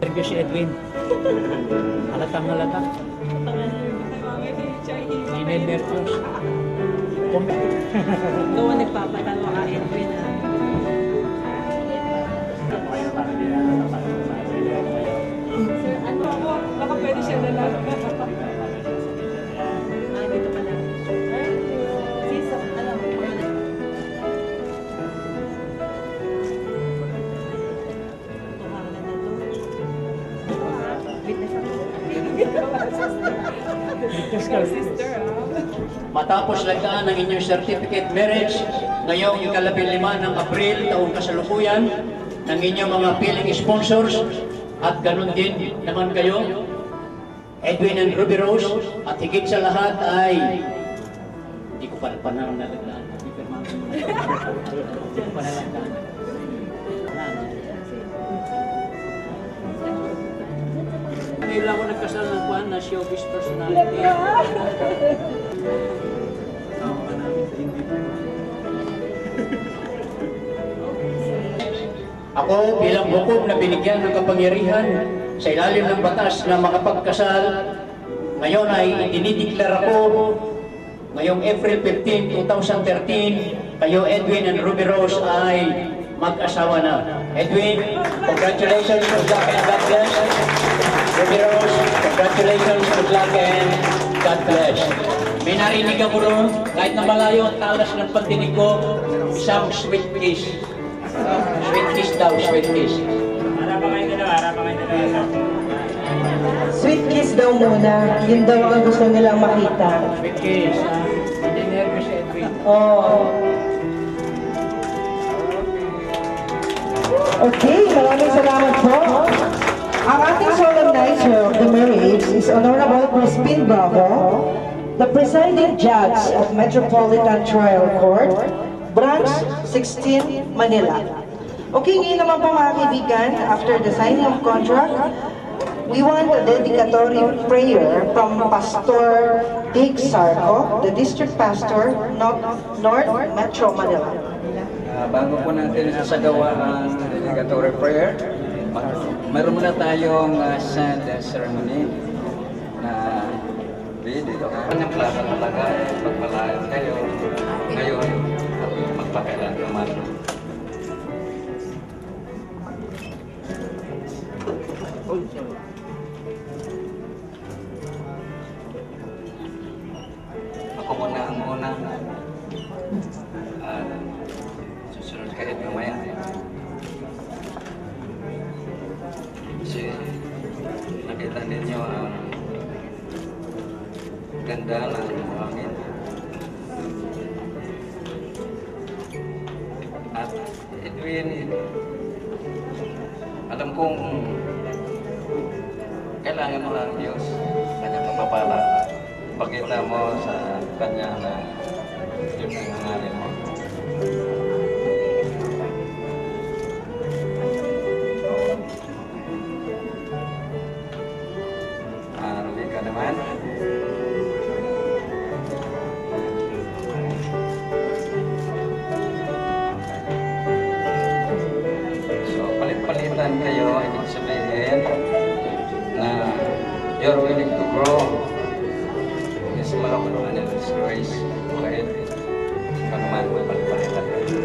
nervous si Edwin. Halatang halata. Nervous. Gawa nagpapatawa ka, Edwin. Sir, ano ako? Baka pwede siya na lang. Dito pala. Sis, alam mo. Tumahalan na to. Witness ako. Witness ka. Sister, Matapos lagdaan ng inyong certificate marriage ngayong ika-15 ng Abril taong kasalukuyan ng inyong mga piling sponsors at ganun din naman kayo, Edwin and Ruby Rose, at higit sa lahat ay hindi ko pa panahon na lagdaan. Hindi ko pa nalagdaan. Ngayon lang ako nagkasal ng Juan na showbiz personality. Ako bilang hukom na binigyan ng kapangyarihan sa ilalim ng batas na makapagkasal, ngayon ay dinideklara ko ngayong April 15, 2013, kayo Edwin and Ruby Rose ay mag-asawa na. Edwin, congratulations, good luck and God bless. Ruby Rose, congratulations, good luck and God bless. May narinig ako ron, kahit na malayo ang talas ng pandinig ko, isang sweet kiss. Sweet kiss daw, sweet kiss. Harap pa kayo dalawa. Sweet kiss daw muna. Yun daw ang gusto nilang makita. Sweet kiss. Hindi nervous si Edwin. Oh. Okay, maraming salamat po. Ang ating solemnizer of the marriage is Honorable Crispin Bravo, the presiding judge of Metropolitan Trial Court, Branch 16, Manila. Okay, ngayon naman po mga kaibigan, after the signing of contract, we want a dedicatory prayer from Pastor Dick Sarco, the District Pastor, North Metro Manila. Bago po natin sasagawa ang dedicatory prayer, meron muna tayong sad ceremony na dito. Kanyang plano talaga pagpalaan kayo ngayon at magpakailan naman. Ako muna ang una. Susunod kayo mamaya. Kasi nakita ninyo ang ganda ng hangin. At Edwin, alam kong kailangan mo lang Diyos, kanyang mapapala. Pagkita mo sa kanya na yun ang hangarin mo. Ruby ka naman. So, palit-palitan kayo, ibig sabihin na you're willing to grow in His love and in His grace. Okay? Kung naman, palit-palitan kayo.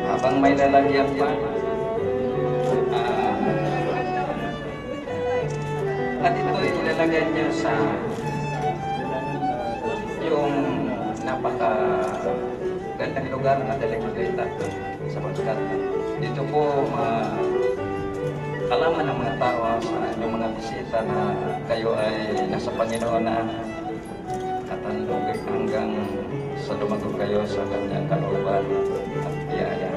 Habang may lalagyan pa, at ito ilalagay niyo sa yung napaka-gandang lugar na Delegata sapagkat dito po alaman ng mga tao sa inyong mga bisita na kayo ay nasa Panginoon na at hanggang sa lumago kayo sa kanyang kalooban at biyaya.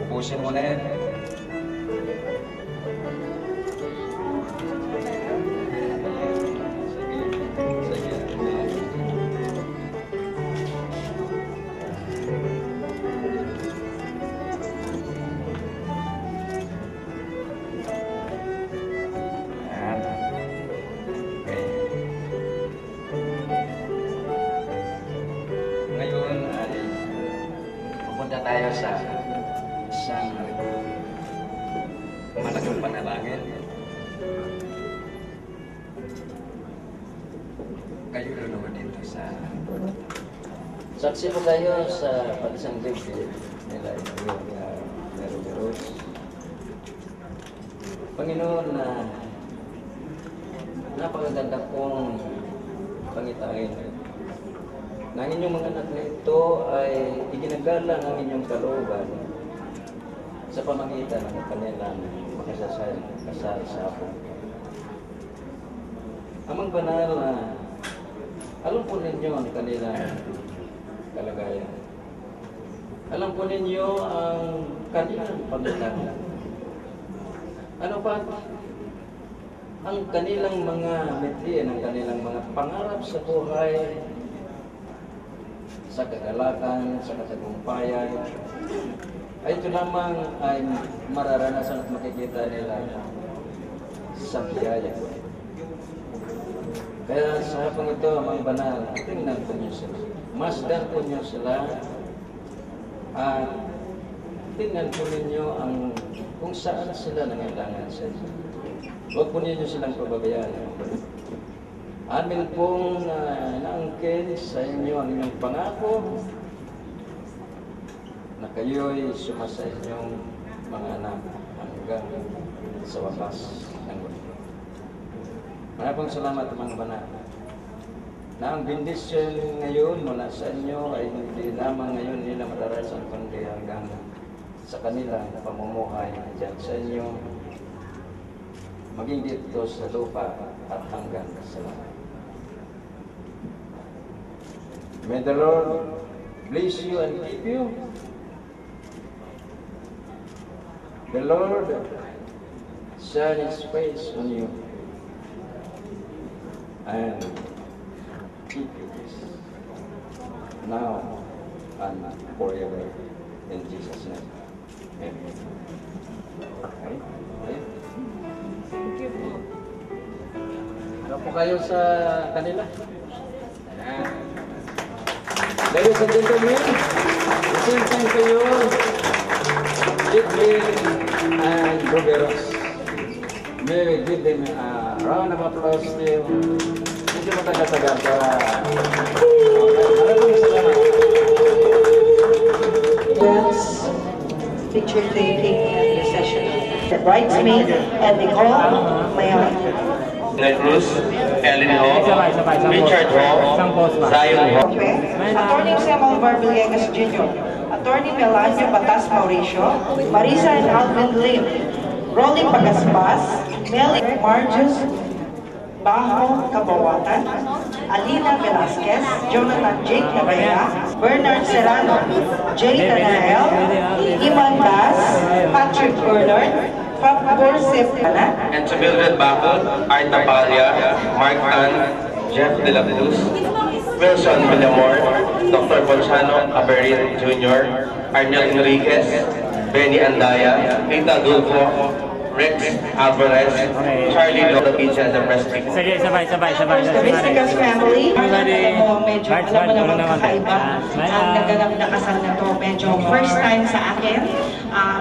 Ubusin mo na yan. tayo sa isang malaking panalangin. Kayo luluwa dito sa... Saksi po kayo sa pagsandig nila yung Meron. Panginoon, na napakaganda kong pangitain. Na ang inyong mga anak na ito ay iginagala ng inyong kalooban sa pamagitan ng kanilang kasal sa Apo. Amang banal na alam po ninyo ang kanilang kalagayan. Alam po ninyo ang kanilang pagkakataon. Ano pa? Ang kanilang mga mithiin, ang kanilang mga pangarap sa buhay, sa kagalakan, sa katagumpayan, ay ito lamang ay mararanasan at makikita nila sa biyaya. Kaya sa hapong ito, mga banal, tingnan po niyo sila. Masdan po niyo sila at tingnan po ninyo ang kung saan sila nangailangan sa inyo. Huwag po ninyo silang pababayaan. Amin pong naangkin sa inyo ang inyong pangako na kayo'y sumasa inyong mga anak hanggang sa wakas ng mundo. Maraming salamat mga banal. Na ang bendisyon ngayon mula sa inyo ay hindi lamang ngayon nila matarasan kundi hanggang sa kanilang pamumuhay dyan sa inyo, maging dito sa lupa at hanggang sa langit. May the Lord bless you and keep you. The Lord shine His face on you and keep you now and forever in Jesus' name. Amen. Okay? Okay? Thank you po. Ano po kayo sa kanila? Ayan. Ladies and gentlemen, the same time to you, Edwin and Ruberos. May we give them a round of applause to you. Medyo matagal-tagal para... Maraming salamat. Yes. Picture taking and the session. The bridesmaid and Nicole Mayon. Glenn Cruz, Ellen Ho, Richard Ho, Zion Ho. Okay. Attorney Samuel Barbillegas Jr., Attorney Melanio Batas Mauricio, Marisa and Alvin Lim, Rolly Pagaspas, Mel Marjus Bajo Cabawatan, Alina Velasquez, Jonathan Jake Navera, Bernard Serrano, Jay Tanael, Iman Das, Patrick Bernard, Fabor Sepana, And to Mildred Baco, Art Tapalia, Mark Tan, Jeff De La Cruz, Wilson Villamor, Dr. Bonchano Aberin Jr., Arnel Enriquez, Benny Andaya, Rita Dulfo, Rex Alvarez, Charlie Lola Pizza, and the rest. Sige, sabay. the Visticas family. Everybody, Medyo alam mo naman kakaiba ang naganap na kasal na to. Medyo first time sa akin.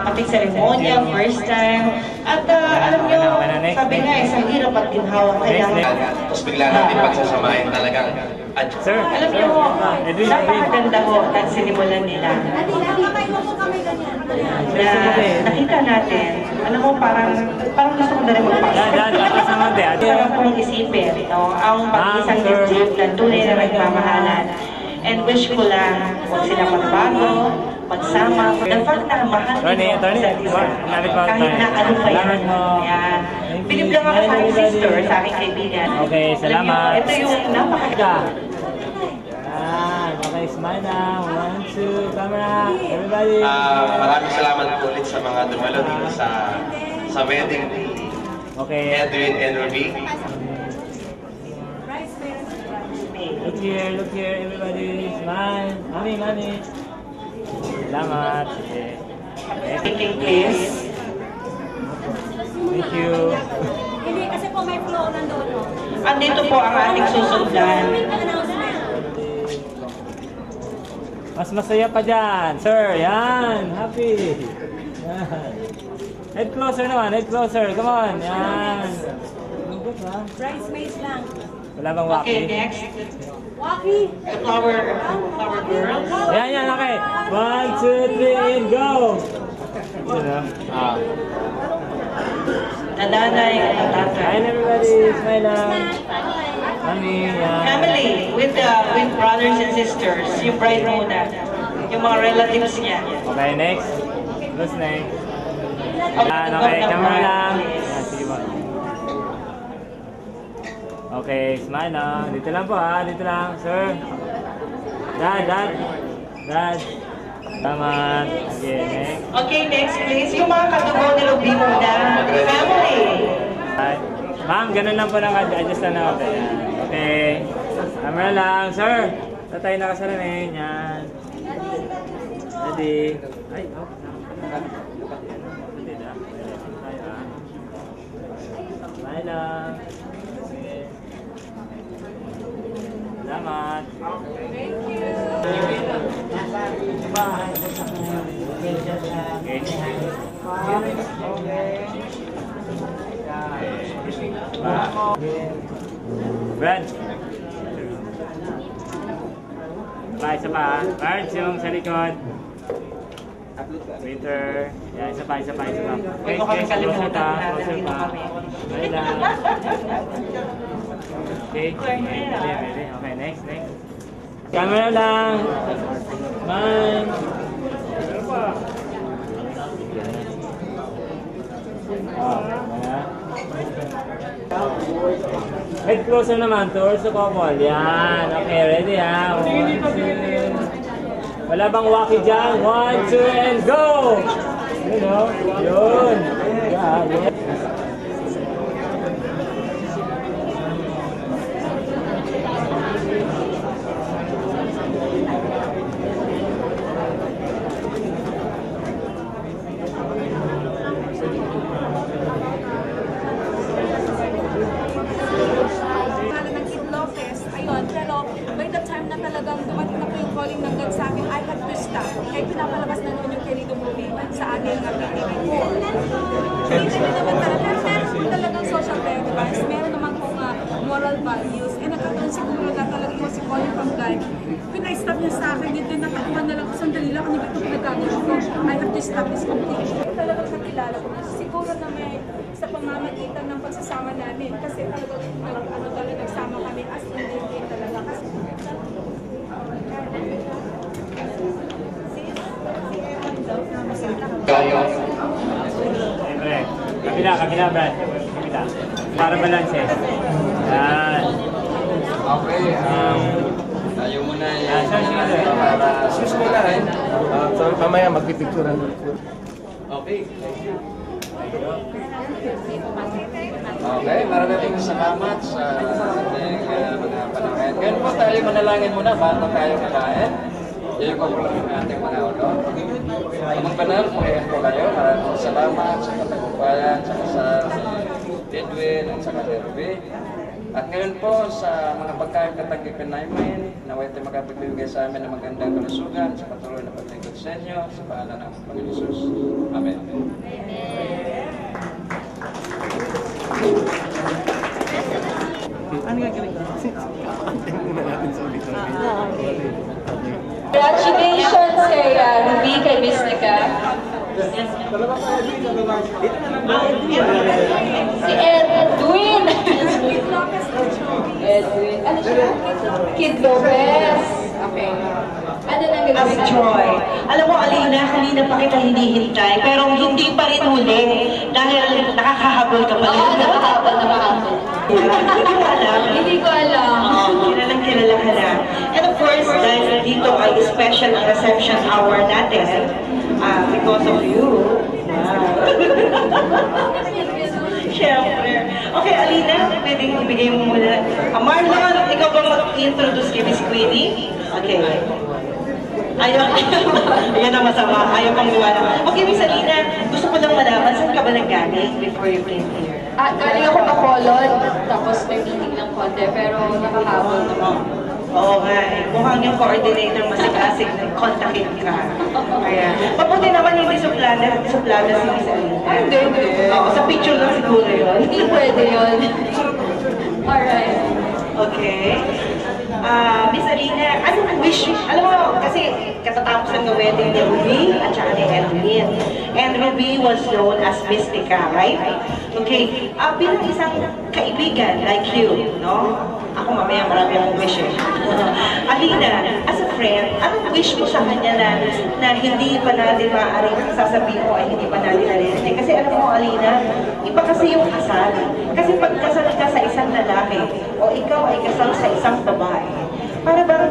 Pati seremonya, first time. At alam nyo, sabi nga sa hirap at ginhawa. Kaya Tapos bigla natin pagsasamahin talagang Sir, alam nyo, napakaganda ho ng sinimulan nila. Na nakita natin, alam mo, parang gusto ko na rin magpasok. Parang pong isipin, no? Ang pag-isang dibdib ng tunay na nagmamahalan. And wish ko lang, huwag sila magbago, magsama. The fact na mahal nyo sa isa't isa, kahit na ano pa yan. Ayan. Bilib lang ako sa aking sister, sa aking kaibigan. Okay, salamat. Ito yung napakaganda. Okay, smile now. 1, 2, camera. Everybody. maraming salamat po ulit sa mga dumalo dito sa wedding ni Okay. Edwin and Ruby. Look here, everybody. Smile. Mami. Salamat. Okay. Taking place. Thank you. Hindi, kasi po may flow nandoon. Andito po ang ating susundan. Mas masaya pa dyan. Sir, yan. Happy. Yan. Head closer naman. Head closer. Come on. Yan. Good, ha? Bridesmaids lang. Wala bang waki? Okay, next. Waki! Flower girls. Yan, yan. Okay. 1, 2, 3, and go. Yun, ha? The nanay and the tatay. Hi, everybody. Smile lang. Mami, yan. Family with brothers and sisters. Yung bride muna. Yung mga relatives niya. Okay, next. Who's next? Yan, okay. Camera lang. Yan, sige po. Okay, smile lang. Dito lang po, ha. Dito lang, sir. Dad. Tama. Okay, next. Okay, next please. Yung mga katubo ni Ruby muna. Family. Ma'am, ganun lang po lang. Adjust lang natin. Yan. Okay. Camera lang. Sir, tatay na kasalamin. Yan. Ready. Ay, oh. Smile lang. Salamat. Brad. Isa pa. Cards yung sa likod. Winter. Yan, isa pa. Huwag mo kami kalimutan. Closer pa. Smile lang. Okay. Ready. Okay, next. Camera lang. Man. Head closer naman towards the couple. Yan. Okay, ready ha. 1, 2. Wala bang waki dyan? 1, 2, and go! Yun o. Yun. Yan. By the time na talagang dumating na po yung calling ng God sa akin, I had to stop. Kaya pinapalabas na naman yung Querido movie sa ating PTV4. Hindi naman talaga, meron po talagang social relevance, meron naman pong moral values, and nagkataon siguro na talagang yung si calling from God. Pina-stop niya sa akin, yun din nakakuha na lang ko, sandali lang, ano ba ito pinagagawa ko? I have to stop this completely. Talagang nakilala ko na siguro na may sa pamamagitan ng pagsasama namin, kasi talagang talaga nagsama kami as in talaga. Kasi Siyempre. Kabila, Brad. Kabila. Para balance eh. Yan. Okay, tayo muna Yan, sir, sige sir. Sus mo na rin. So, mamaya magpipicturean. Okay. Okay, maraming salamat sa ating mga panahon. Ngayon po tayo manalangin muna bago tayo kakain. Yung ating mga ulo. Amang banal, purihan ko kayo. Maraming salamat sa katagumpayan, sa kasal ni Edwin at sa Ruby. At ngayon po sa mga pagkain katagipin namin, naway tayo makapagbibigay sa amin ng magandang kalusugan sa patuloy na paglingkod sa inyo sa pangalan ng Panginoon Jesus. Amen. Ano gagawin? Tingnan natin sa ulit. Congratulations kay Ruby, kay Mystica. Si Edwin. Edwin. Ano siya? Kid Lopez. Okay. Ano nang gagawin? As Joy. Alam mo, Alina, kanina pa kita hinihintay, pero hindi pa rin huli dahil nakakahabol ka pa rin. Oo, nakahabol. Hindi mo alam. Hindi ko alam. Kilala ka na. And of course, dahil dito ay special reception hour natin, because of you. Siyempre. Okay, Alina, pwedeng ibigay mo muna. Marlon, ikaw ba mag-introduce kay Miss Queenie? Okay. Ayaw. Ayan ang masama. Ayaw pang iwala. Okay, Miss Alina, gusto ko lang malaman, saan ka ba nanggaling before you came here? Galing ako Bacolod, tapos may meeting ng konti, pero nakakahabol naman. Oo nga eh. Mukhang yung coordinator masikasig ng kontakin ka. Kaya, mabuti naman hindi suplada si Miss Alina. Hindi. Oo, sa picture lang siguro yun. Hindi pwede yun. Alright. Okay. Miss Alina, anong wish? Alam mo, kasi katatapos ng wedding ni Ruby at saka ni Edwin. And Ruby was known as Mystica, right? Okay. Bilang isang kaibigan like you, no? Ako mamaya marami akong wish eh. Alina, as a friend, anong wish mo sa kanya na hindi pa natin maaaring sasabihin ko ay hindi pa natin narinig? Kasi alam mo, Alina, iba kasi yung kasal. Kasi pag kasal ka sa isang lalaki, o ikaw ay kasal sa isang babae, para bang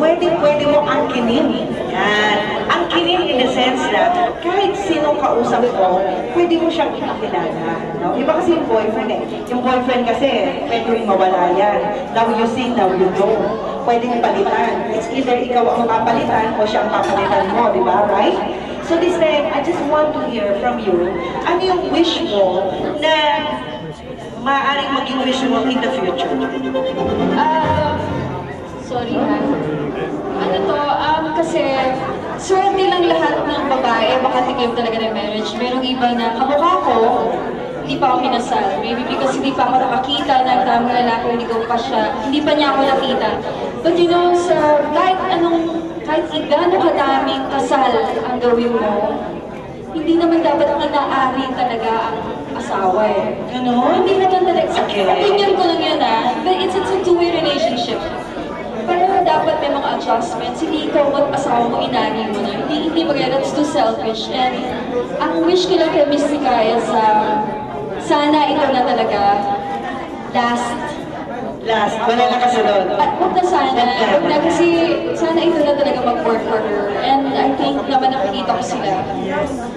pwede mo angkinin. Yan. Angkinin in the sense na kahit sinong kausap mo, pwede mo siyang ipakilala. No? Iba kasi yung boyfriend eh. Yung boyfriend kasi, pwede rin mawala yan. Now you see, now you don't. Pwedeng palitan. It's either ikaw ang papalitan o siya ang papalitan mo, di ba? Right? So this time, I just want to hear from you, ano yung wish mo na maaaring maging wish mo in the future? Sorry ha. Ano to, kasi swerte lang lahat ng babae, makatikim talaga ng marriage. Merong iba na kamukha ko, hindi pa ako kinasal. Maybe because hindi pa ako nakakita ng tamang lalaki, hindi pa niya ako nakita. But you know, kahit gano'ng kadaming kasal ang gawin mo, hindi naman dapat inaari talaga ang asawa eh. Ano? Hindi naman talaga. Opinion ko lang yan but it's a two-way relationship. Pero dapat may mga adjustments. Hindi ikaw mag-asawa mo, inani mo na. Hindi maganda, that's too selfish. And ang wish ko lang kay Mystica is sana ito na talaga last. Wala na kasunod. At huwag na sana. Huwag na kasi sana ito na talaga mag-work for her. And I think naman nakikita ko sila.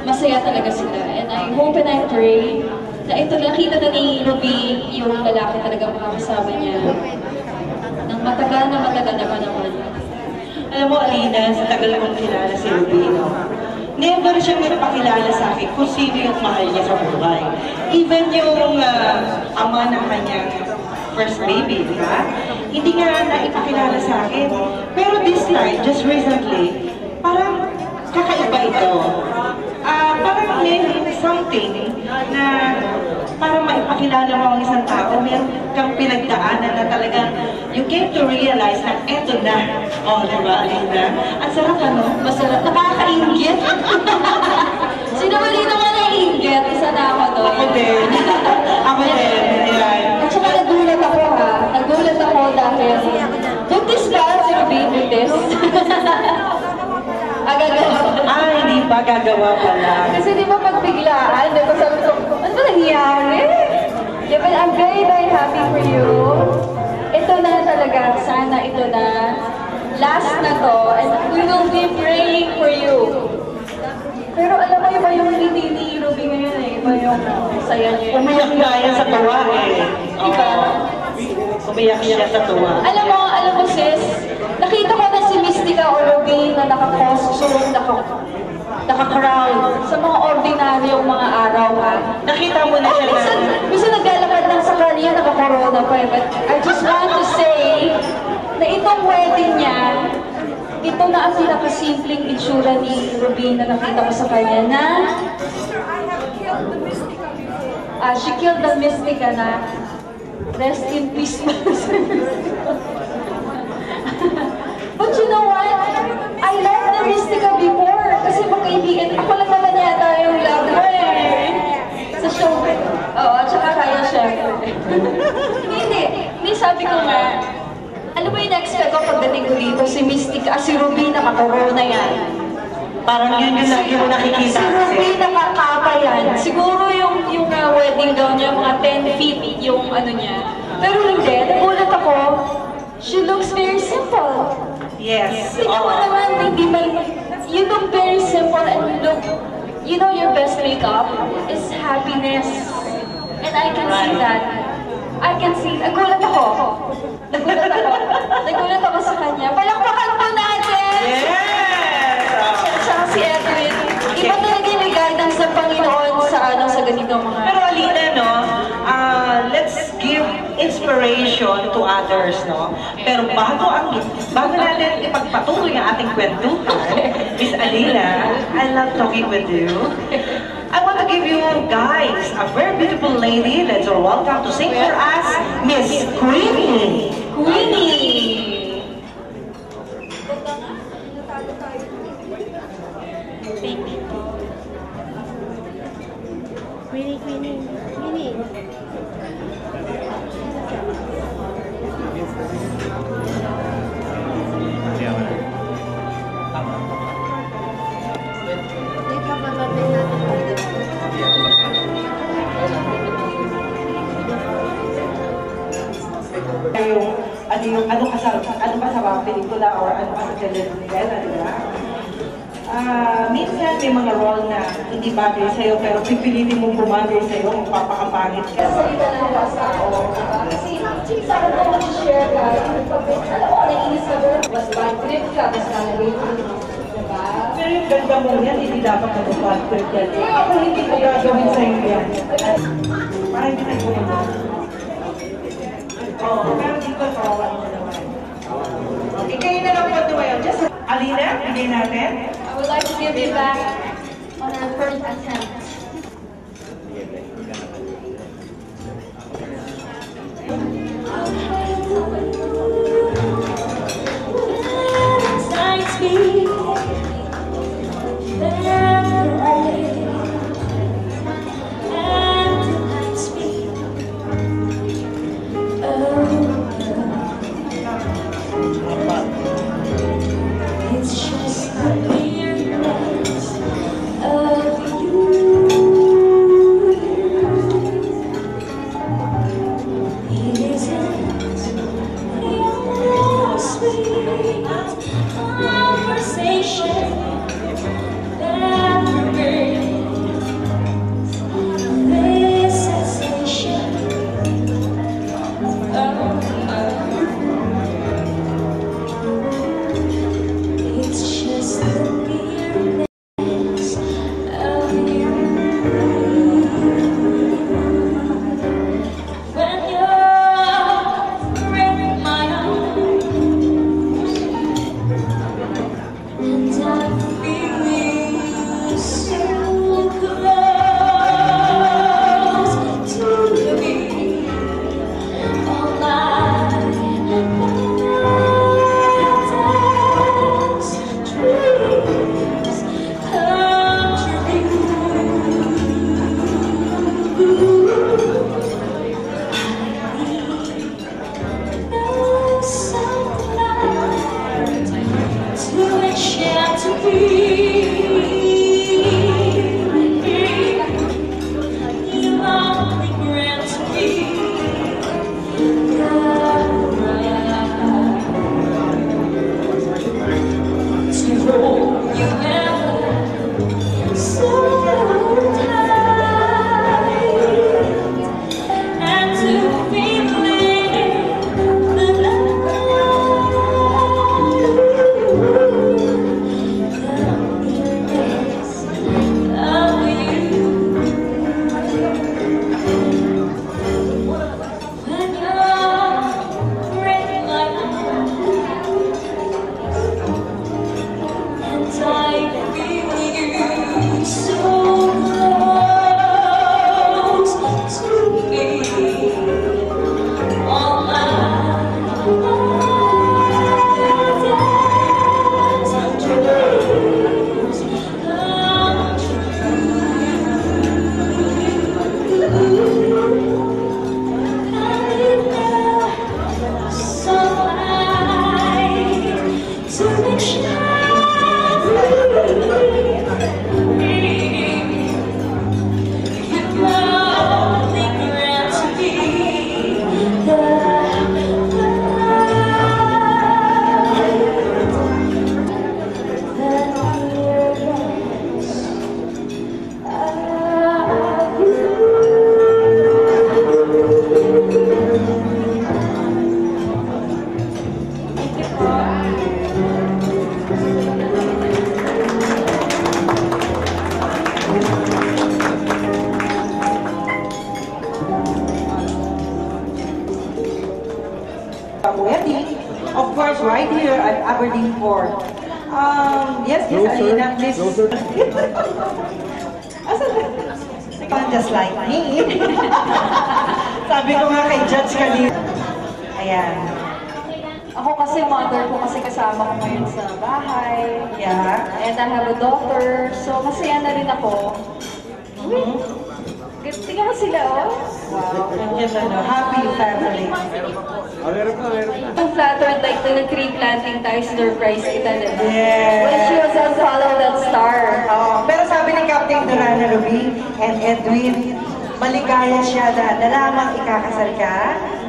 Masaya talaga sila. And I hope and I pray na ito nakita na ni Ruby yung lalaki talaga makakasama niya. Matagal na panahon. Alam mo, Alina, sa tagal kong kilala si Ruby, no? Never siya nagpakilala sa akin kung sino yung mahal niya sa buhay. Even yung ama ng kanyang first baby, di ba? Hindi nga naipakilala sa akin. Pero this time, just recently, parang kakaiba ito. Parang may something na parang maipakilala mo ang isang tao, meron kang pinagdaanan na talagang you came to realize na eto na. Oh, di ba, Alina? Ang sarap ano? Masarap. Nakakainggit. Sino ba dito nga naiinggit? Isa na ako doon. Ako din. Ako din. Ayan. At saka nagulat ako Nagulat ako dahil buntis ba si Ruby? Buntis? Hindi pa gagawa pala. Kasi di ba pagbiglaan, di ba sabi ko, ano ba nangyari? Yeah, but I'm very, very happy for you. Ito na talaga, sana ito na. Last na to, and we will be praying for you. Pero alam mo, iba yung hindi ni Ruby ngayon eh. Iba yung saya niya. Umiyak nga yan sa tuwa eh. Iba. Umiyak siya sa tuwa. Alam mo sis, nakita ko na si Mystica o Ruby na naka-costume, naka-crown sa mga ordinaryong mga araw ha. Nakita mo na siya na. Minsan naglalakad lang sa kanya, naka-corona pa eh. But I just want to say na itong wedding niya, ito na ang pinakasimpleng itsura ni Ruby na nakita ko sa kanya na she killed the Mystica na rest in peace. But you know what? I liked the Mystica before kasi magkaibigan. Ako lang naman yata yung love mo eh. Sa show. Oo, at saka kaya siya. Hindi, sabi ko nga, ano ba yung na-expect ko pagdating ko dito? Si Mystica, si Ruby nakakorona yan. Parang yun yung lagi mo nakikita. Si Ruby nakakapa yan. Siguro yung wedding gown niya, mga 10 feet yung ano niya. Pero hindi, nagulat ako, she looks very simple. Yes. Tingnan mo naman, hindi man, you look very simple and you know your best makeup is happiness. And I can see that. Nagulat ako. Nagulat ako sa kanya. Palakpakan po natin! Yes! Saka si Edwin. Iba talaga yung guidance ng Panginoon sa ganitong mga... Pero Alina, no, let's give inspiration to others, no? Pero bago natin ipagpatuloy ang ating kwentuhan, Miss Alina, I love talking with you. I want to give you guys a very beautiful lady. Let's all welcome to sing for us, Miss Queenie. Queenie! Thank you. Queenie. Ano ka sa mga pelikula or ano ka sa telenovela, di ba? Minsan may mga role na hindi bagay sa'yo pero pipilitin mong bumagay sa'yo, magpapakapangit ka. Salita ng basa ako. Kasi sa akin ko mag-share ka, alam mo, naiinis ka doon. Mas bad trip ka, mas nalagay ka. Diba? Pero yung ganda mo yan, hindi dapat mag-bad trip yan. Ako hindi ko gagawin sa'yo yan. Parang hindi tayo kumanda. Oo, pero dito kawalan mo naman. Okay, kayo na lang po ito ngayon. Just, Alina, bigay natin. I would like to give you back on our first attempt. It's just the weirdness of you. It isn't your sweet conversation that brings this sensation. It's just the weirdness of you. When you're in my arms and I right here at Aberdeen Port. Yes, Alina, please. Just like me. Sabi ko nga kay Judge kanina. Ayan. Ako kasi mother ko kasi kasama ko ngayon sa bahay. Yeah. And I have a daughter. So masaya na rin ako. Tingnan mo sila, oh. Wow. Yes, happy family. Ang flattered like the tree planting tayo, surprise kita nila. Yes. When she was on Follow That Star. Pero sabi ni Captain Durana Ruby and Edwin, maligaya siya na lamang ikakasal ka.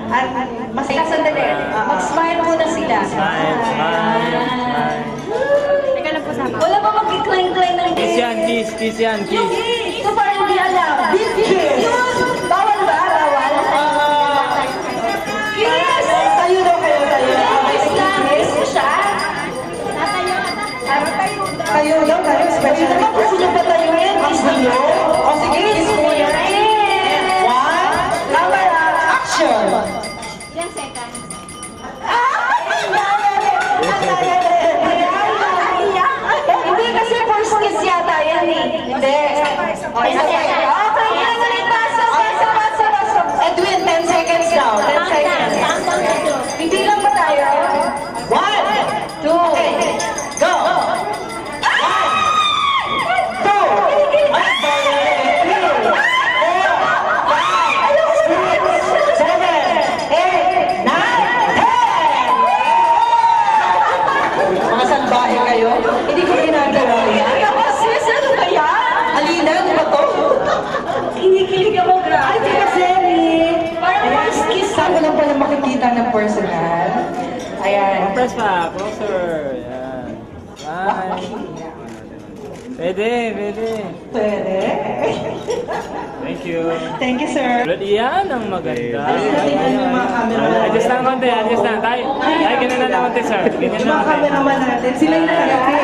At mas Sandali, mag-smile muna sila. Smile, smile, smile. Teka lang po sama. Wala ba mag-clang-clang ng Kiss yan, kiss, kiss yan, Yung kiss. kiss! Ito parang hindi alam. big kiss. Bawal ba? Bawal? Kiss! Tayo daw kayo, tayo. Kiss lang! Kiss mo siya! Tayo daw, tayo. Special. Ito ba gusto niyo patayuin? Kiss niyo? O sige, kiss mo yan. One, camera, action! Hindi kasi first kiss yata yan eh. Hindi. Okay, ulit. Pasok. Edwin, 10 seconds daw. 10 seconds. Hindi lang ba tayo? 1, 2. go! 1, 2, 3, 4, 5, 6, 7, 8, 9, 10! Mga salbahe kayo? Hindi ko ginagawa yan. Sis, ano ba yan? Alina, ano ba to? Kinikilig ako, grabe. Ay, di kasi, Parang first kiss. saan ko lang pala makikita ng personal? Ayan. Press pa, closer. Yan. Smile. Pwede, pwede. Pwede. Thank you. Thank you, sir. Yan ang maganda. Alina, tingnan yung mga camera. Adjust lang konti, adjust lang. Tayo, ganun na lang konti, sir. Ganyan Yung na mga konti. cameraman natin, sila yung nakalaki.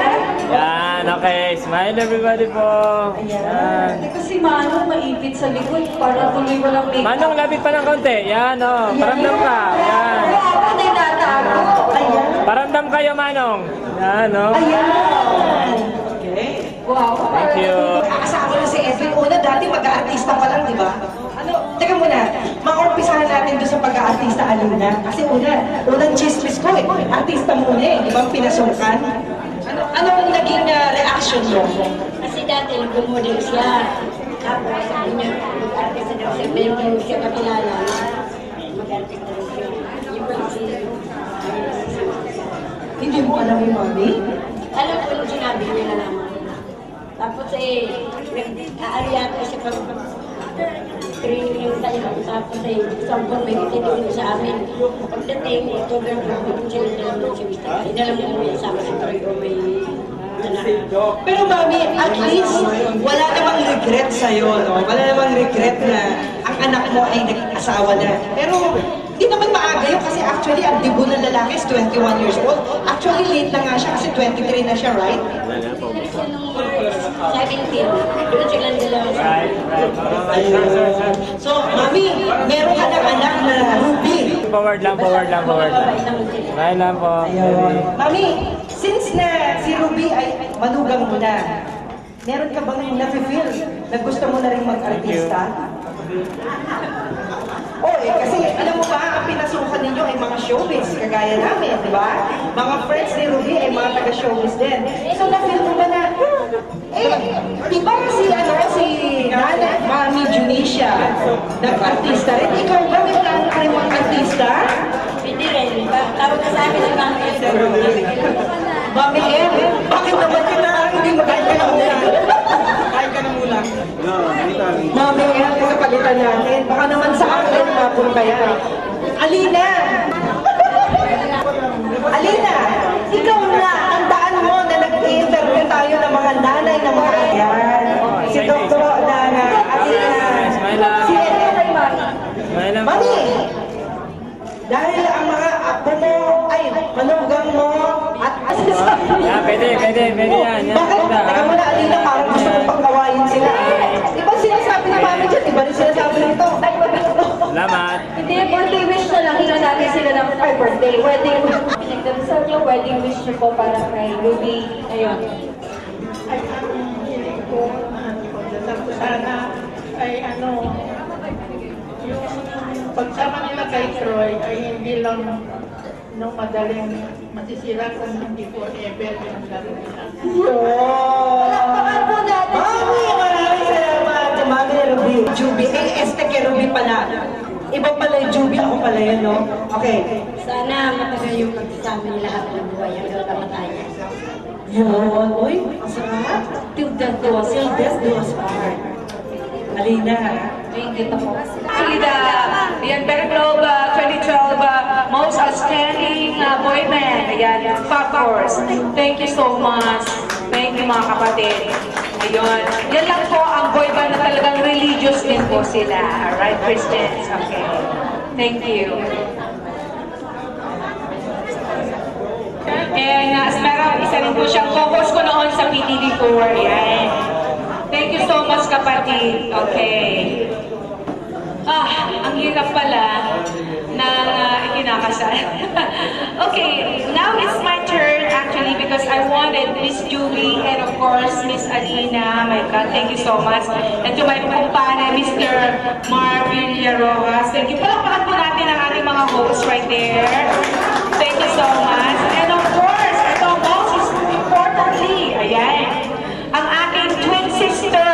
Yan, okay. Smile everybody po. Yan. Kasi Manong maipit sa likod para tuloy walang makeup. Manong, lapit pa ng konti. Yan, oh. Paramdam ka. Yan. Ako na natago. Ayan. Paramdam kayo, Manong. Yan, oh. Ayan. Okay. Wow. Thank you. Kasama na si Edwin. Una, dati mag-aartista pa lang, di ba? Teka muna, mag-umpisahan natin doon sa pag-aartista, Alina. Kasi unang chismis ko eh. Artista muna eh, di ba? Pinasukan. Ano ang naging reaction mo? Kasi dati nag-model siya. Tapos sabi niya, mag-artista daw siya. Pero hindi siya kakilala. Mag-artista daw siya. Yung kasi, Hindi mo alam yung mami? alam ko yung sinabi niya na naman. Tapos nag-aaliato siya pag training yung tayo. Tapos sampung may kitituloy sa amin. Pagdating, ito gano'n kung sila nalang siya bista. Inalam mo may sama si Troy o may anak. Pero mami, at least wala namang regret sa'yo, no? Wala namang regret na ang anak mo ay nag-asawa na. Pero di naman maaga yun kasi actually ang debut ng lalaki is 21 years old. Actually late na nga siya kasi 23 na siya, right? Nung March 17, doon silang dalawa sa Right, right. Sir, sir, sir. So, mami, meron ka ng anak na Ruby. Forward lang, forward lang, forward lang. Smile lang po. Mami, since na si Ruby ay manugang mo na, meron ka bang na-feel na gusto mo na rin mag-artista? Oo, kasi alam mo ba, ang pinasukan ninyo ay mga showbiz, kagaya namin, di ba? Mga friends ni Ruby ay mga taga-showbiz din. So, na-feel mo ba na, di ba si Nana, Mami Junicia, nag-artista rin? Ikaw ba, may plano ka rin mag-artista? Hindi rin. Tawag ka sa akin ng mga Mami M, bakit naman kita hindi magaling ka ng ulang? Kain ka ng ulang. Mami M, kapalitan natin. Baka naman sa akin, mapunta yan. Alina! Alina, ikaw na, tandaan mo na nag-interview tayo ng mga nanay ng mga ayan. Si Dr. Nana, Alina, Smile lang. si Smile lang po. Mami! Dahil ang mga apo mo ay manugang mo at Yan, pwede yan. Yan, bakit? ganda, Teka ha? muna, Alina, parang gusto kong pagkawain sila. Iba sinasabi ni Mami dyan, iba rin sinasabi nito. Salamat. Hindi, birthday wish na lang. na natin sila ng birthday, wedding, pinagdamsal niyo, wedding wish niyo po para kay Ruby. Ayun. Ay, ang hiling ko, sana ay yung pagsama nila kay Troy ay hindi lang madaling masisira kung hindi forever yung laro nila. Palakpakan po natin. Maraming salamat. Mami na Ruby. Juby. Este kay Ruby pala. Iba pala yung Juby. Ako pala yun, no? Okay. Sana matagal yung pagsasama nila habang buhay hanggang kamatayan. Yun. Uy, masarap. Till death do us part. Alina. Nainggit ako. Actually, the Better Globe 2012 Most Outstanding Boy Band. Ayan, Fab Force. Thank you so much. Thank you mga kapatid. Ayun. Yan lang po ang boy band na talagang religious din po sila. Alright, Christians. Okay. Thank you. And as meron, isa rin po siyang co-host ko noon sa PTV4. Yan. Thank you so much, kapatid. Okay. Ang hirap pala na ikinakasal. Okay, now it's my turn actually because I wanted Miss Julie and of course Miss Alina. My God, thank you so much. And to my kumpane, Mr. Marvin Villarrojas. Thank you. Palakpakan po natin ang ating mga hosts right there. Thank you so much. And of course, ito most importantly, ayan, ang aking twin sister.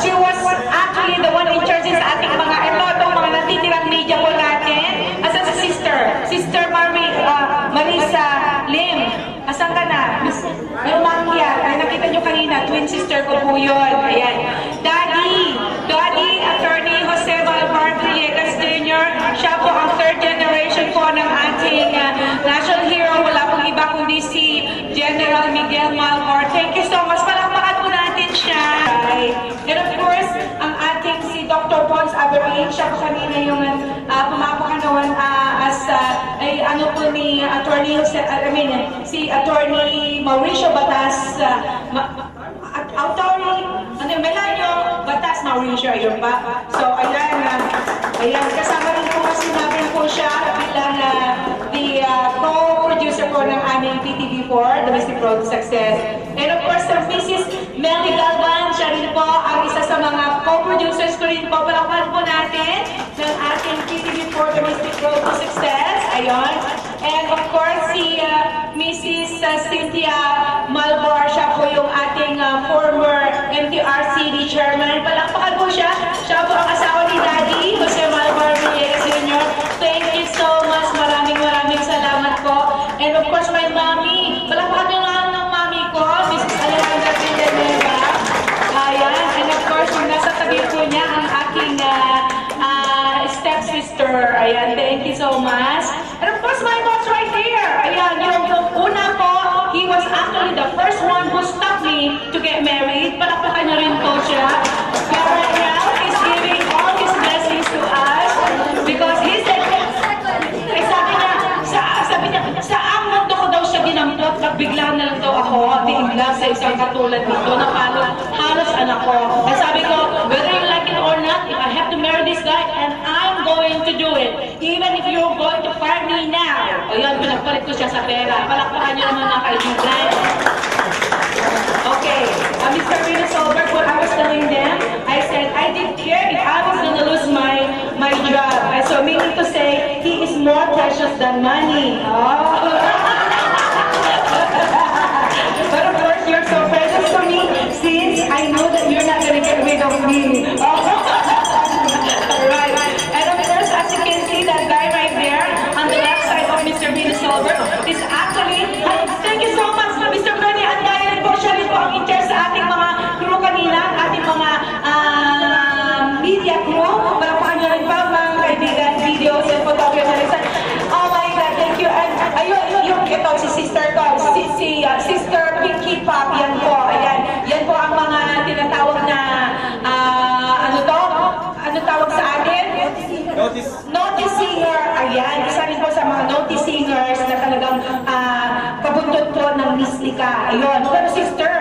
She was actually the one in charge sa ating mga itong mga natitirang media po natin. Asan si Sister Marisa Lim. Asan ka na? Yung mangya. Ay, nakita nyo kanina, twin sister ko po yun. Ayan. Daddy, Attorney Jose Malvar Villegas Jr. Siya po ang third generation po ng ating national hero. Wala pong iba kundi si General Miguel Malvar. Thank you so much. Palakpakan po natin siya. And of course, ang ating si Dr. Pons Averin, siya po kanina yung pumapakanawan as po ni Attorney si Attorney Mauricio Batas, Melanio Batas Mauricio, ayun pa. So, ayan, kasama rin po kasi natin po siya bilang the co-producer po ng aming PTV4, Domestic Road to Success. And of course, Mrs. Melly Galvan, siya rin po ang isa sa mga co-producers ko rin po. Palakpakan po natin ng ating PTV4 Domestic Road to Success. Ayun. And of course, si Mrs. Cynthia Malvar, siya po yung ating former MTRCD chairman. Palakpakan po siya. Siya po ang asawa ni Daddy, Jose Malvar Villegas Jr. Thank you so much. Maraming salamat po. And of course, my mommy. Palakpakan nyo lang ng mommy ko, Mrs. Alejandra Villanueva. Ayan. And of course, yung nasa tabi po niya, ang aking stepsister. Ayan. Thank you so much. And of course, my boss right here. Ayan. Yung una po, he was actually the first one who stopped me to get married. Palakpakan nyo rin po siya. But right now, he's giving all his blessings to us because he said, sabi niya, sa ang mundo ko daw siya dinampot, nagbigla na lang daw ako, bigla sa isang katulad nito, na halos anak ko. At sabi ko, whether you like it or not, if I have to marry this guy, and I'm going to do it, even if you're going to fire me now. O yun, pinagpalit ko siya sa pera. Palakpakan niyo naman ang kaibigan. Okay, Mr. Rino Solberg, what I was telling them, I said, I didn't care if I was going to lose my job. So meaning to say, he is more precious than money. Oh. But of course, you're so precious to me since I know that you're not going to get rid of me. Oh. Right. And of course, as you can see, that guy right there on the left side of Mr. Rino Solberg is actually, thank you so much, Mr. Benny. At dahil po siya rin po ang in-charge sa ating mga crew kanina, ating mga media crew. Palakpakan nyo rin pa mga kaibigan, videos and photographers. Oh my God, thank you. And ayun, ito si sister ko, si Sister Pinky Pop, yan po. Ayan, yan po ang mga tinatawag na, ano tawag sa atin? Notice singer. Ayan, isa rin po sa mga notice singers na talagang kabuntot po ng mistika. Ayun, pero sister,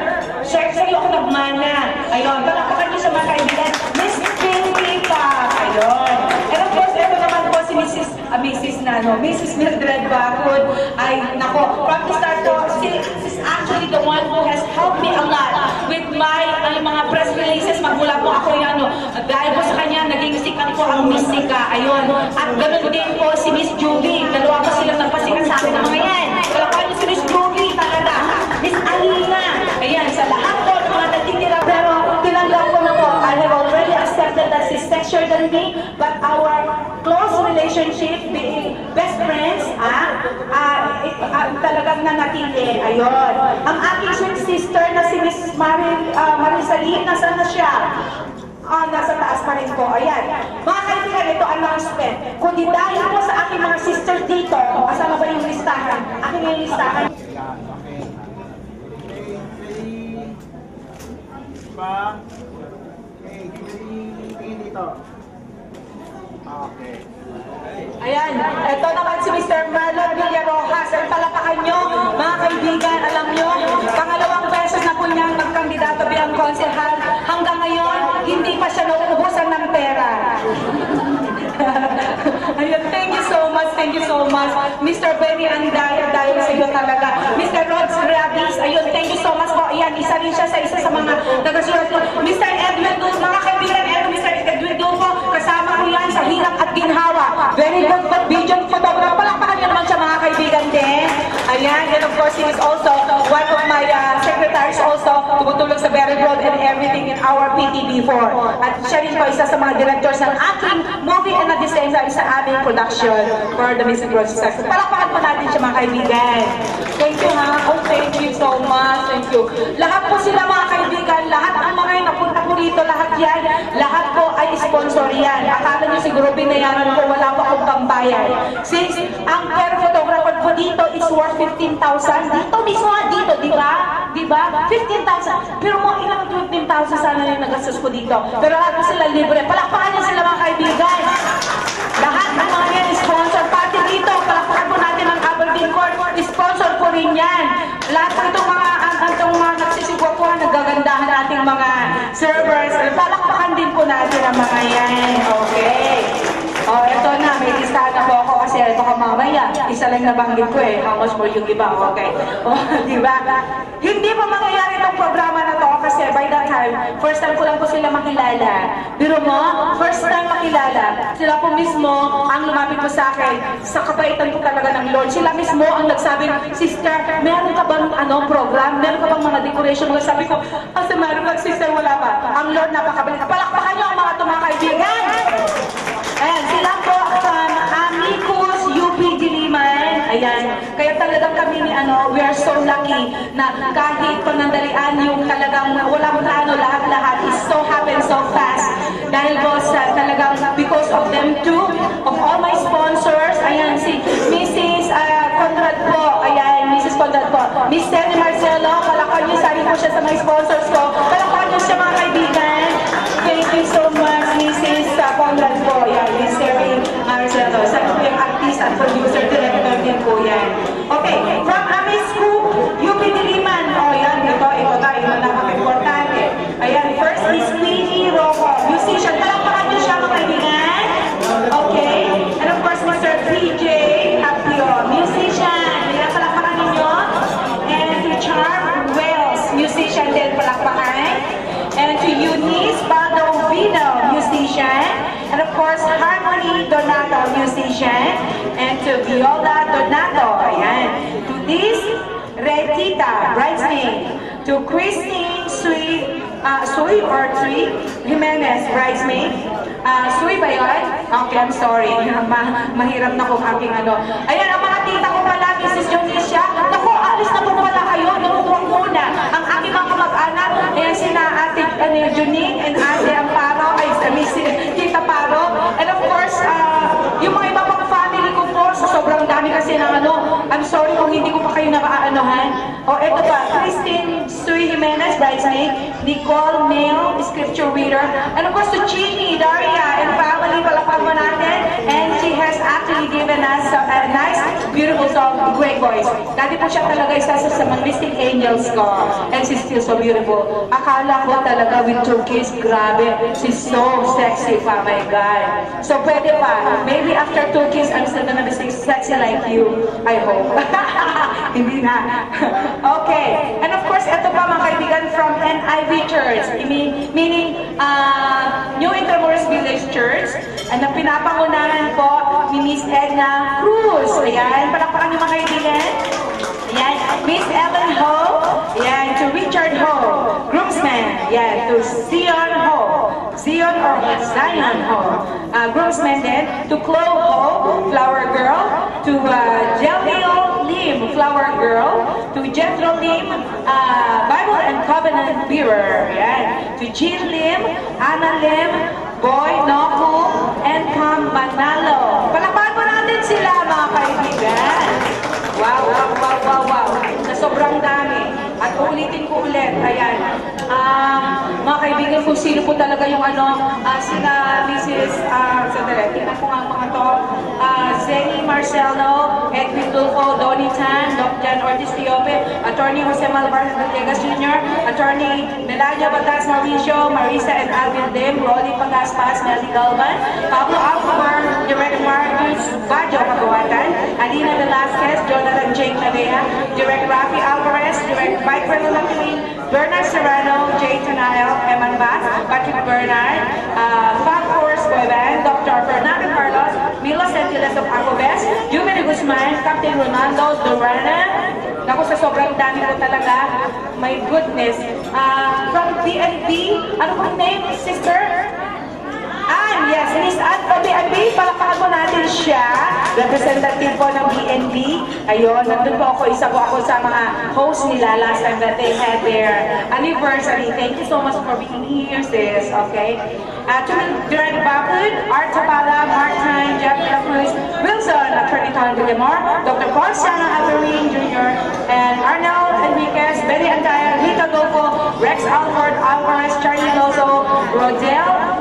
sa'yo ako nagmana. Ayun, palakpakan niyo sa mga kaibigan, Miss Pinky Pop. Ayun. And of course, ito naman po si Mrs. Mildred Bacud. Ay, nako, from the start po, she's actually the one who has helped me a lot with my mga press releases. Magmula po ako yung dahil po sa kanya, naging sikat po ang Miss Sika. Ayun. At ganoon din po si Miss Julie. Dalawa po silang nagpasikat sa akin ng mga yan. Dalawa niyo si Miss Julie talaga. Miss Alina. Ayan, sa lahat po ng mga natitira. Pero tinanggap ko na po, I have already accepted that she's sexier than me, but our close relationship, being best friends, talagang nanatili. Ayun. Ang aking sweet sister na si Miss Marisaline, nasaan na siya? Nasa taas pa rin po. Ayan. Mga kaibigan, ito announcement. Kundi dahil po sa aking mga sisters dito, kasama ba yung listahan? Aking yung listahan. Okay. Ayan, ito naman si Mr. Marlon Villarojas. Ang palapakan nyo, mga kaibigan, alam nyo, pangalawang beses na po niyang nagkandidato bilang konsehal. Hanggang ngayon, hindi pa siya nauubusan ng pera. Ayun, thank you so much, Mr. Benny Anday, dahil sa iyo talaga. Mr. Rods Ravis, ayun, thank you so much po. Ayan, isa rin siya sa isa sa mga nagasulat ko. Mr. Edwin Dun, mga kaibigan, Mr. Edwin Dun po, kasama ko yan sa hirap at ginhawa. Very good video photographer. Palakpakan niyo naman siya, mga kaibigan din. Ayan, and of course, he is also one of my secretaries also, tumutulong sa Berry Road and everything in our PTV4. At siya rin po isa sa mga directors ng aking movie and at the same time sa aming production for the Music Road Success. Palakpakan po natin siya, mga kaibigan. Thank you, ha? Oh, thank you so much. Thank you. Lahat po sila, mga kaibigan, lahat ang mga napunta po rito, lahat yan, lahat po ay sponsor yan. Akala niyo siguro binayaran ko, wala pa akong pambayad. Since ang per photographer po dito is worth 15,000. Dito mismo, dito, di ba? Di ba? 15,000. Pero mo, ilang 15,000 sana yung nagastos ko dito. Pero lahat po sila libre. Palakpakan niyo sila, mga kaibigan. Lahat ng mga yan sponsor. Pati dito, palakpakan po natin ang Aberdeen Court. Sponsor po rin yan. Lahat po itong mga nagsisigwapuhan, nagagandahan nating mga servers. Palakpakan din po natin ang mga yan. Okay. Oh, ito na, may listahan na po ako kasi ito ka mamaya. Isa lang nabanggit ko eh. How much more yung iba? Okay. Oh, di ba? Hindi pa mangyayari itong programa na to kasi by that time, first time ko lang po sila makilala. Biro mo, first time makilala. Sila po mismo ang lumapit po sa akin. Sa kabaitan po talaga ng Lord. Sila mismo ang nagsabi, sister, meron ka bang program? Meron ka bang mga decoration? Mga sabi ko, kasi meron ka, sister, wala pa. Ang Lord napakabait. Palakpakan niyo ang mga kaibigan. Ayan, sila po Amicus UP Diliman. Ayan, kaya talagang kami ni we are so lucky na kahit panandalian yung talagang walang lahat-lahat is so happen so fast. Dahil po sa talagang because of them too, of all my sponsors, ayan si Mrs. Conrad po, ayan, Mrs. Conrad po, Miss Terry Marcelo, palakpan niyo, sari po siya sa mga sponsors ko, palakpan niyo siya, mga kaibigan. Thank you so much, Mrs. Conrad po, yan, Miss Terry Marcelo, sa yung artist at producer, director din po yan. Okay, from Amis School, UP Diliman, yan, ito tayo, napaka-importante. Ayan, first is Queenie Rojo, musician, palakpakan niyo siya, mga kaibigan. Okay, and of course, Mr. PJ Apio, musician, yan, palakpakan ninyo. And to Charm Wells, musician din, palakpakan. And to Eunice Baldovino, musician. And of course, Harmony Donato, musician. And to Viola Donato, ayan. To this, Retita, bridesmaid. To Christine Sui Jimenez, bridesmaid. Sui ba yun? Okay, I'm sorry. Mahirap na kung aking Ayan, ang mga tita ko pala, Mrs. Jonicia. Naku, alis na po pala kayo. Nakukuha muna. Ang aking mga kamag-anak, ayan sina Ate Junine and Ate Amparo, ay sa Tita Paro. And of course, yung mga iba pang family ko po, sobrang dami kasi ng I'm sorry kung hindi ko pa kayo nakaanohan. O, eto pa, Christine Sui Jimenez, bridesmaid. Nicole Mail, scripture reader. And of course, to Chini, Daria, and family, palakpan mo natin. And she has has actually given us a nice, beautiful song, Great Voice. Dati po siya talaga isa sa mga Mystic Angels ko. And she's still so beautiful. Akala ko talaga with 2 kids, grabe. She's so sexy pa, my God. So pwede pa. Maybe after 2 kids, I'm still gonna be sexy like you. I hope. Hindi na. Okay. And of course, ito pa mga kaibigan from NIV Church. Meaning, New Intramuros Village Church. And ang pinapangunahan po ni Miss Edna Cruz. Ayan. Palakpakan niyo mga kaibigan. Ayan. Miss Ellen Ho. Ayan. To Richard Ho. Groomsman. Ayan. To Zion Ho. Zion or Zion Ho. Groomsman din. To Chloe Ho. Flower Girl. To Jelio Lim. Flower Girl. To Jethro Lim. Bible and Covenant Bearer. Ayan. To Jean Lim. Anna Lim. Boy Noku. And Pam Manalo. Palakpakan po natin sila mga kaibigan. Wow, wow, wow, wow, wow. Na sobrang dami. At uulitin ko ulit. Ayan. Mga kaibigan, kung sino po talaga yung sina Mrs. Sandali, tingnan ko nga ang mga to. Zeni Marcelo, Edwin Tulfo, Donnie Tan, Doc Jan Ortiz Tiope, Attorney Jose Malvar Villegas Jr., Attorney Melania Batas Mauricio, Marisa and Alvin Lim, Rolly Pagaspas, Melly Galvan, Pablo Alcobar, Direct Marcus Bajo Magawatan, Alina Velasquez, Jonathan Jake Navea, Direct Rafi Alvarez, Direct Mike Renolaclin, Bernard Serrano, Jay Tanael, Eman Bass, Patrick Bernard, Fab Force Boy Band, Dr. Fernando Carlos, Milo Sentiles of Acobes, Jumene Guzman, Captain Ronaldo Durana. Naku, sa sobrang dami ko talaga. My goodness. From BNB, ano pong name, sister? Ann, yes, Miss Ann from BNB. Palakpakan po natin siya. Representative po ng BNB. Ayun, nandun po ako. Isa po ako sa mga host nila last time that they had their anniversary. Thank you so much for being here, sis. Okay? To Direct Bapud, Art Tapala, Mark Time, Jeff Cruz, Wilson, Attorney Tom Villamor, Dr. Paul Sana Alvarine Jr., and Arnel Enriquez, Betty Antaya, Rita Golfo, Rex Alford, Alvarez, Charlie Lozo, Rodel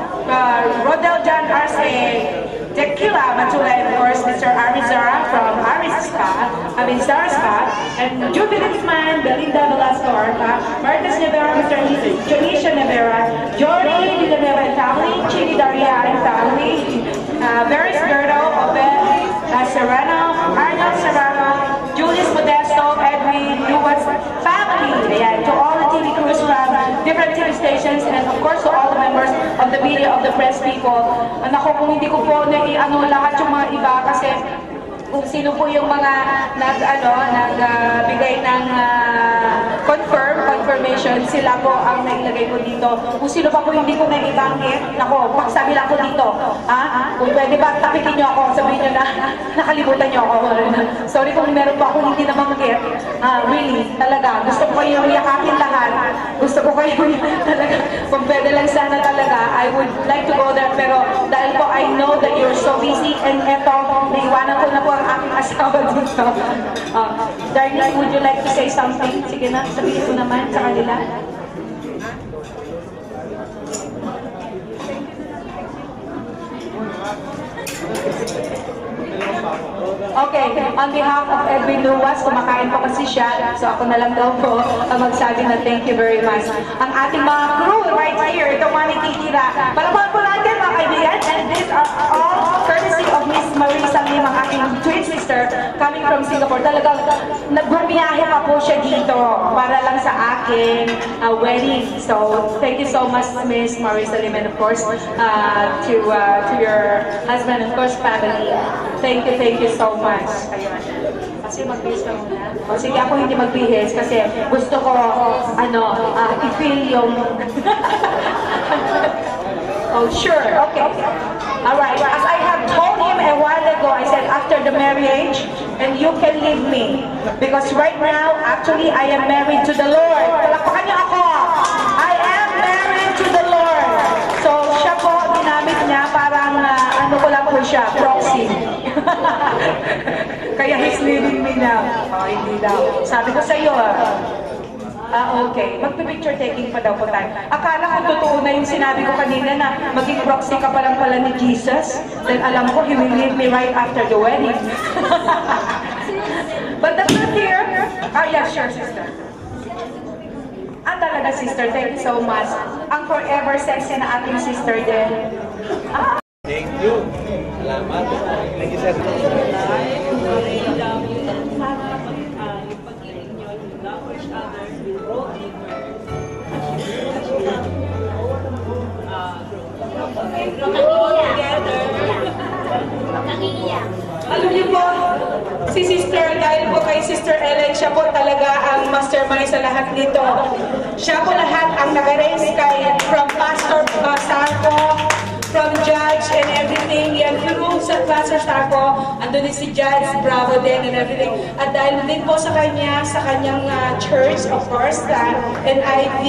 John Arce, Tequila Matula, and of course, Mr. Arizara from Zara Spa, and Jubilance Man, Belinda Velasco Arca, Martes Nevera, Mr. Janisha Nevera, Jory Villanueva and family, Chini Daria and family, Veris Gerdo, Obed Serrano, Arnold Serrano, Julius Modesto, Edwin, Luwas family, to all the TV crews from different TV stations, and of course to all the members of the media, of the press people. Nako, kung hindi ko po lahat yung mga iba kasi kung sino po yung mga nagbigay ng confirmation, sila po ang nailagay ko dito. Kung sino pa po hindi ko naibanggit, nako, pagsabi lang ko dito, kung pwede ba, tapikin nyo ako, sabihin nyo na, nakalimutan nyo ako. Sorry kung meron pa ako hindi na mamanggit. Really, talaga, gusto ko kayo yakapin lahat. Gusto ko kayo talaga, kung pwede lang sana talaga, I would like to go there, pero dahil po I know that you're so busy, and eto, naiwanan ko na po ang aking asawa dito. Darling, would you like to say something? Sige na, sabihin ko naman sa kanila. Okay, on behalf of Edwin Luwas, kumakain po kasi siya, so ako na lang daw po ang magsabi na thank you very much. Ang ating mga crew right here, ito mga nititira. Palapag po natin mga kaibigan, and these are all courtesy of Miss Marisa Lim, ang aking twin sister, coming from Singapore. Talagang nagbumiyahe pa po siya dito para lang sa aking wedding. So, thank you so much, Miss Marisa Lim, and of course, to your husband and of course, family. Thank you so much. Ayun. Kasi magbihis ka muna. O sige, ako hindi magbihis kasi gusto ko, i-feel yung... Oh, sure. Okay. Alright. As I have told him a while ago, I said, after the marriage, and you can leave me. Because right now, actually, I am married to the Lord. Palakpakan niyo ako. I am married to the Lord. So, siya po, ginamit niya, parang, ko lang po siya, proxy. Kaya he's leaving me now. Oh, hindi daw. Sabi ko sa iyo, Okay. Magpipicture taking pa daw po tayo. Akala ko totoo na yung sinabi ko kanina na maging proxy ka pa lang pala ni Jesus. Then alam ko, He will leave me right after the wedding. But that's not here. Yeah, sure, sister. Talaga, sister. Thank you so much. Ang forever sexy na ating sister din. Thank you. Salamat. Thank you, sir. Alam niyo po, si sister, dahil po kay Sister Ellen, siya po talaga ang mastermind sa lahat nito. Siya po lahat ang nag-arrange kay, from Pastor Sarko, from Judge and everything. Yan, through sa Pastor Sarko, andun din si Judge Bravo din and everything. At dahil din po sa kanya, sa kanyang church, of course, NIV.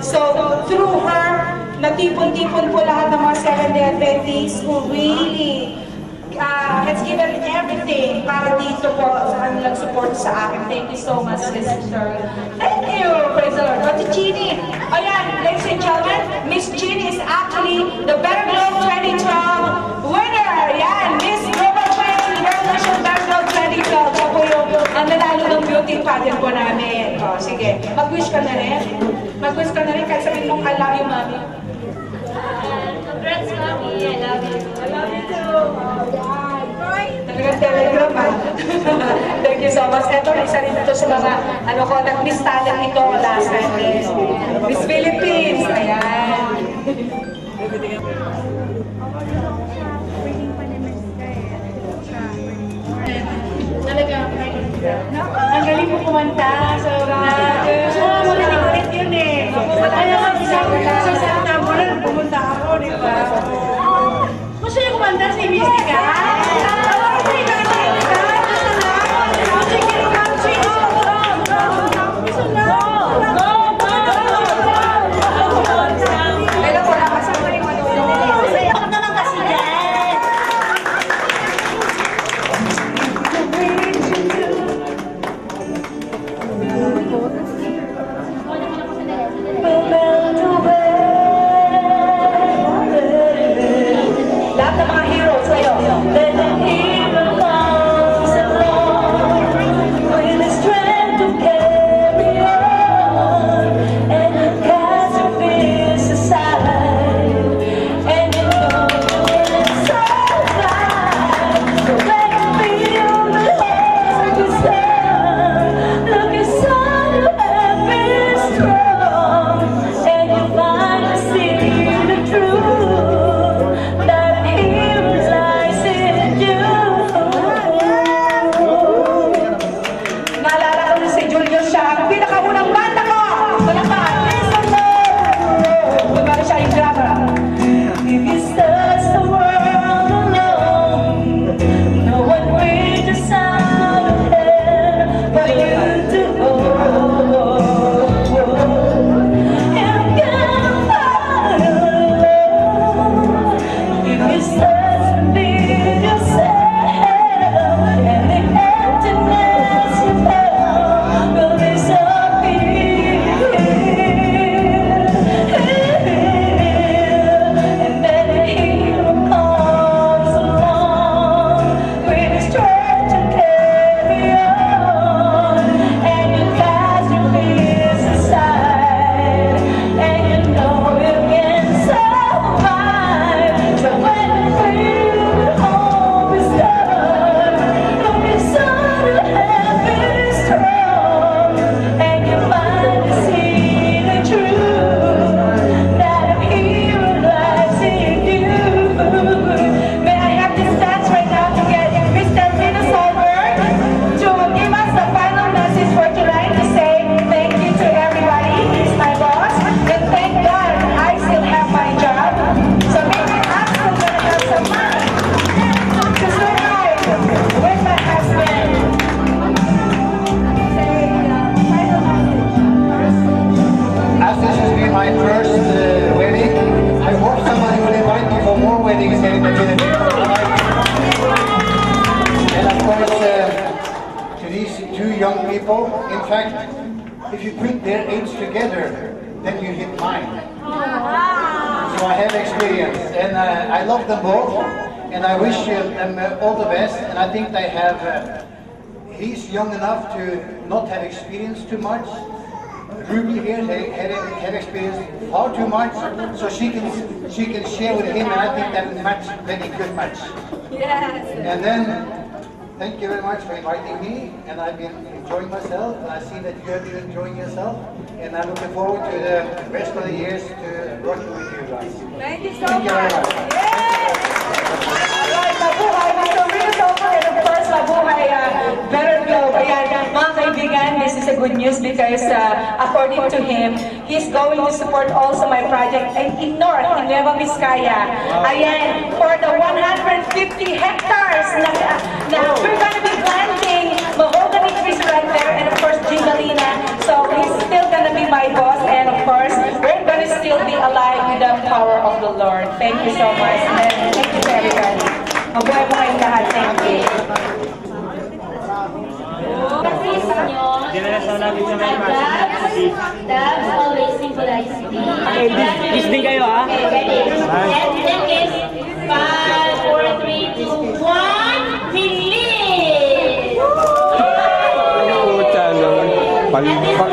So, through her, natipon-tipon po lahat ng mga Seventh-day Adventists who really has given everything para dito po sa kanilang support sa akin. Thank you so much, sister. Thank you! Praise the Lord. Ate Jeannie. Ayan, ladies and gentlemen, Miss Jeannie is actually the Better Globe 2012 winner. Ayan, Miss Global Training International Better Globe 2012. Siya po yung nanalo ng beauty pageant po namin. O, sige. Mag-wish ka na rin. Mag-wish ka na rin kahit sabihin mong I love you, Mami. Congrats, Mami. I love you. I love you too. Talagang telegram ha. Thank you so much. Ito, isa rin ito sa mga, nag-Miss Talent ito last time. Miss Philippines. Ayan. Talaga, ang galing mo kumanta. So, magaling ulit yun eh. Kaya nga, sa September, pumunta ako, di ba? Gusto niyo kumanta si Mystica? if you put their age together, then you hit mine. So I have experience, and I love them both, and I wish them all the best. And I think they have. He's young enough to not have experience too much. Ruby here had experienced far too much, so she can share with him, and I think that will match very good match. Yes. And then, thank you very much for inviting me, and I've been enjoying myself, and I see that you have been enjoying yourself, and I'm looking forward to the rest of the years to working with you guys. Thank you so Thank you very much. Alright, mabuhay, Mr. Real Sofa, and of course, mabuhay, Better Globe. Ayan, mga kaibigan, this is a good news because according to him, he's going to support also my project in North, in Nueva Vizcaya. Ayan, for the 150 hectares na we're going to be planting mahogany trees right there, and of course, Gingalina. So he's still going to be my boss, and of course, we're going to still be alive with the power of the Lord. Thank you so much, and thank you to everybody. Mabuhay mo kayong lahat. Thank you. Hindi na nasa namin sa may Doves always symbolize peace. Okay, kiss din kayo ha? Okay, ready? And then kiss. 5, 4, 3, 2, 1, release! Puta naman. Palpak.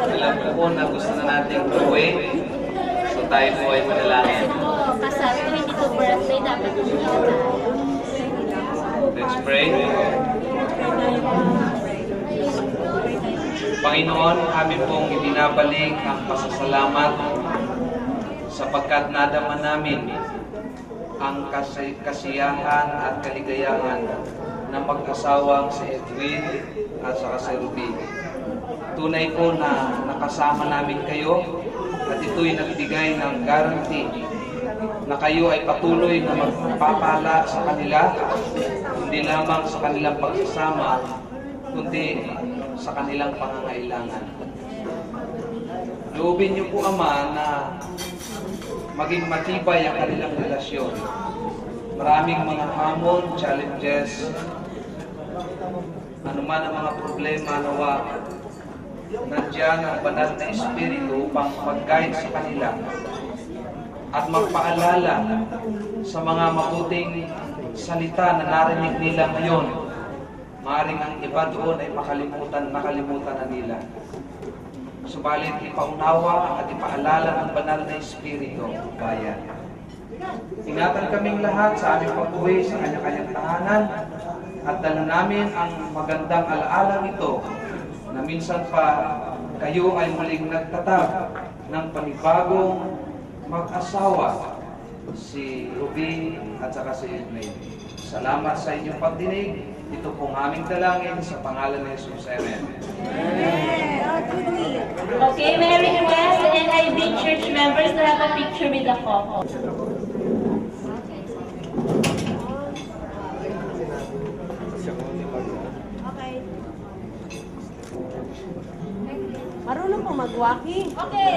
Alam ko po na gusto na natin gawin. So tayo po ay manalangin. Kasal 22 birthday, dapat hindi tayo. Let's pray. Panginoon, amin pong ibinabalik ang pasasalamat sapagkat nadama namin ang kasiyahan at kaligayahan ng mag-asawang si Edwin at saka si Ruby. Tunay po na nakasama namin kayo at ito'y nagbigay ng guarantee na kayo ay patuloy na magpapala sa kanila, hindi lamang sa kanilang pagsasama, kundi sa kanilang pangangailangan. Loobin niyo po, Ama, na maging matibay ang kanilang relasyon. Maraming mga hamon, challenges, anuman ang mga problema, nawa nandiyan ang banal na Espiritu upang mag-guide sa kanila at magpaalala sa mga mabuting salita na narinig nila ngayon. Maaaring ang iba doon ay nakalimutan na nila. Subalit ipaunawa at ipaalala ng banal na Espiritu, bayan. Ingatan kaming lahat sa aming pag-uwi sa kanya-kanyang tahanan at dala namin ang magandang alaala nito na minsan pa kayo ay muling nagtatag ng panibagong mag-asawa, si Ruby at saka si Edwin. Salamat sa inyong pagdinig. Ito pong aming dalangin sa pangalan ni Jesus. Amen. Okay, may request and I bid church members to have a picture with the couple. Marunong po mag-walking. Okay.